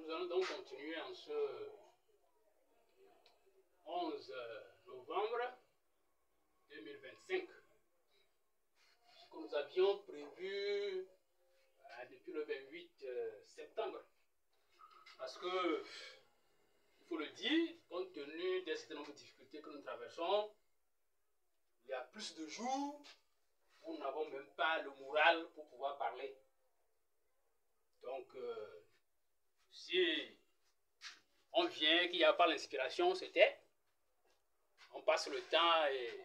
Nous allons donc continuer en ce 11 novembre 2025. Ce que nous avions prévu depuis le 28 septembre. Parce que, il faut le dire, compte tenu d'un certain nombre de difficultés que nous traversons, il y a plus de jours où nous n'avons même pas le moral pour pouvoir parler. Donc, si on vient, qu'il n'y a pas l'inspiration, c'était, on passe le temps et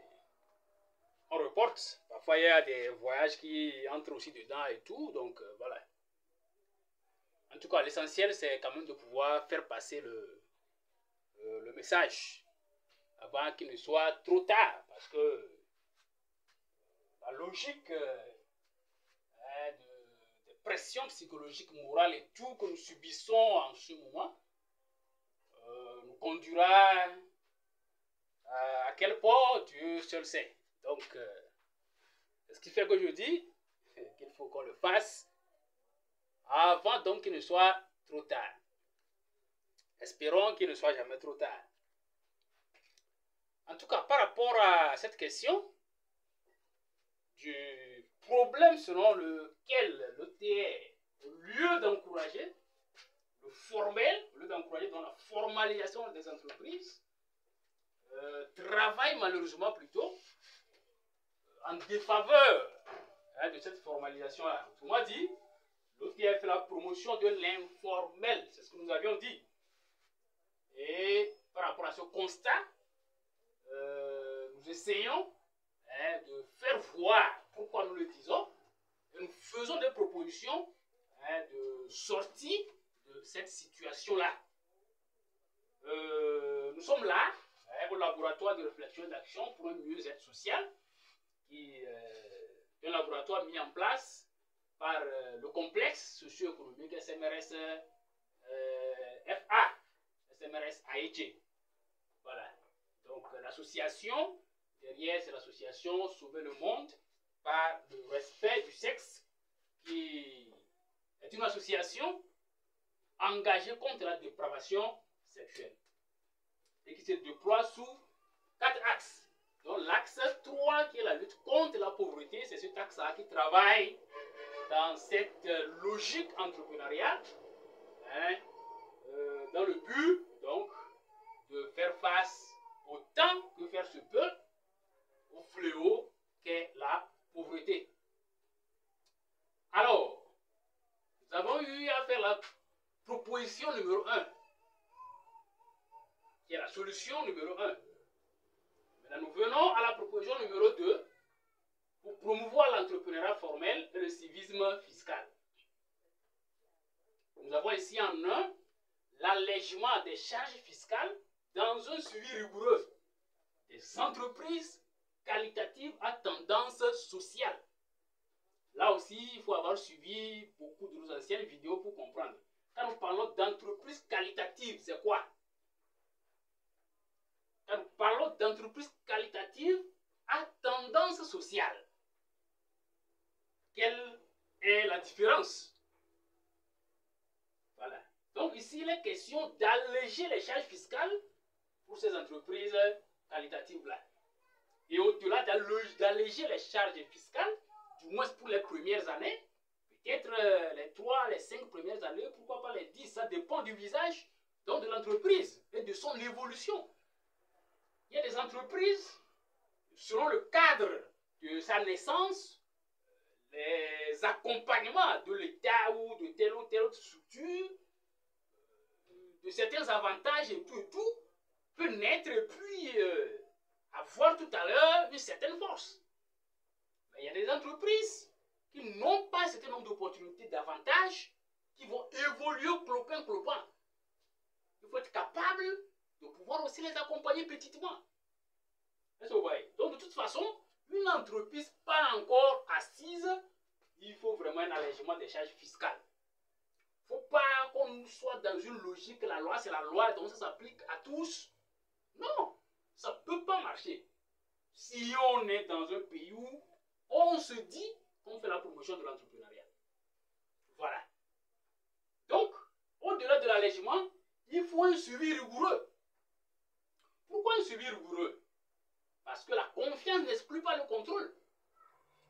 on reporte. Parfois, il y a des voyages qui entrent aussi dedans et tout, donc voilà. En tout cas, l'essentiel, c'est quand même de pouvoir faire passer le message avant qu'il ne soit trop tard, parce que la logique de pression psychologique, morale et tout que nous subissons en ce moment nous conduira à quel point Dieu seul sait. Donc, ce qui fait que je dis qu'il faut qu'on le fasse avant donc qu'il ne soit trop tard. Espérons qu'il ne soit jamais trop tard. En tout cas, par rapport à cette question du problème selon lequel l'ETR, au lieu d'encourager le formel, au lieu d'encourager dans la formalisation des entreprises, travaille malheureusement plutôt en défaveur de cette formalisation-là. Autrement dit, l'OTF fait la promotion de l'informel, c'est ce que nous avions dit. Et par rapport à ce constat, nous essayons de faire voir pourquoi nous le disons, et nous faisons des propositions de sortie de cette situation-là. Nous sommes là, au laboratoire de réflexion et d'action pour un mieux-être social, qui est un laboratoire mis en place par le complexe socio-économique SMRS FA, SMRS AEG. Voilà. Donc l'association, derrière c'est l'association Sauver le Monde par le respect du sexe, qui est une association engagée contre la dépravation sexuelle et qui se déploie sous 4 axes. Donc l'axe 3 qui est la lutte contre la pauvreté, c'est cet axe-là qui travaille dans cette logique entrepreneuriale, dans le but donc de faire face autant que faire se peut au fléau qu'est la pauvreté. Alors, nous avons eu à faire la proposition numéro 1, qui est la solution numéro 1. Maintenant, nous venons à la proposition numéro 2 pour promouvoir l'entrepreneuriat formel et le civisme fiscal. Nous avons ici en un l'allègement des charges fiscales dans un suivi rigoureux des entreprises qualitatives à tendance sociale. Là aussi, il faut avoir suivi beaucoup de nos anciennes vidéos pour comprendre. Quand nous parlons d'entreprise qualitative, c'est quoi? Quand nous parlons d'entreprise qualitative à tendance sociale, quelle est la différence? Voilà. Donc ici, il est question d'alléger les charges fiscales pour ces entreprises qualitatives-là. Et au-delà d'alléger les charges fiscales, du moins pour les premières années, peut-être les 3, les 5 premières années, pourquoi pas les 10, ça dépend du visage donc de l'entreprise et de son évolution. Il y a des entreprises, selon le cadre de sa naissance, les accompagnements de l'État ou de telle autre structure, de certains avantages et tout, peut naître et puis avoir tout à l'heure une certaine force. Mais il y a des entreprises qui n'ont pas un certain nombre d'opportunités, d'avantages, qui vont évoluer clopin. Il faut être capable de pouvoir aussi les accompagner petitement. Donc de toute façon, une entreprise pas encore assise, il faut vraiment un allègement des charges fiscales. Il ne faut pas qu'on soit dans une logique, la loi c'est la loi, donc ça s'applique à tous. Non, ça ne peut pas marcher. Si on est dans un pays où on se dit qu'on fait la promotion de l'entrepreneuriat. Voilà. Donc, au au-delà de l'allègement, il faut un suivi rigoureux. Pourquoi un suivi rigoureux? Parce que la confiance n'exclut pas le contrôle.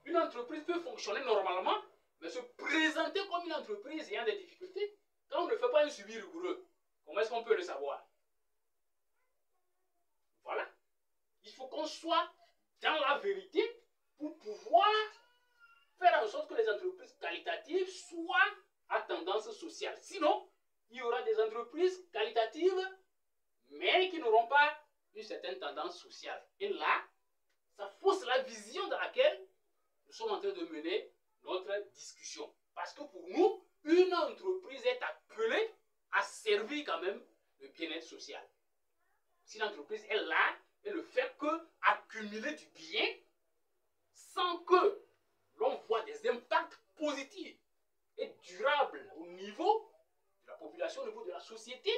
Une entreprise peut fonctionner normalement, mais se présenter comme une entreprise ayant des difficultés. Quand on ne fait pas un suivi rigoureux, comment est-ce qu'on peut le savoir? Voilà. Il faut qu'on soit dans la vérité pour pouvoir faire en sorte que les entreprises qualitatives soient à tendance sociale. Sinon, il y aura des entreprises qualitatives, mais qui n'auront pas une certaine tendance sociale. Et là, ça fausse la vision dans laquelle nous sommes en train de mener notre discussion. Parce que pour nous, une entreprise est appelée à servir quand même le bien-être social. Si l'entreprise est là, et le fait que accumuler du bien sans que l'on voit des impacts positifs et durables au niveau de la population, au niveau de la société,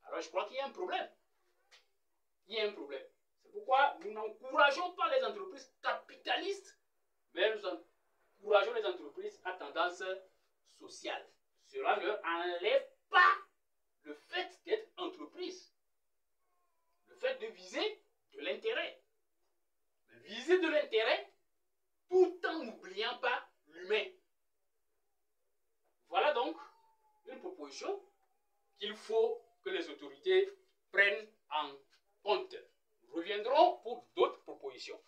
alors je crois qu'il y a un problème. Il y a un problème. C'est pourquoi nous n'encourageons pas les entreprises capitalistes, mais nous encourageons les entreprises à tendance sociale. Cela ne leur enlève pas le fait d'être entreprise. Le fait de viser de l'intérêt. Viser de l'intérêt tout en n'oubliant pas l'humain. Voilà donc une proposition qu'il faut que les autorités prennent en compte. Nous reviendrons pour d'autres propositions.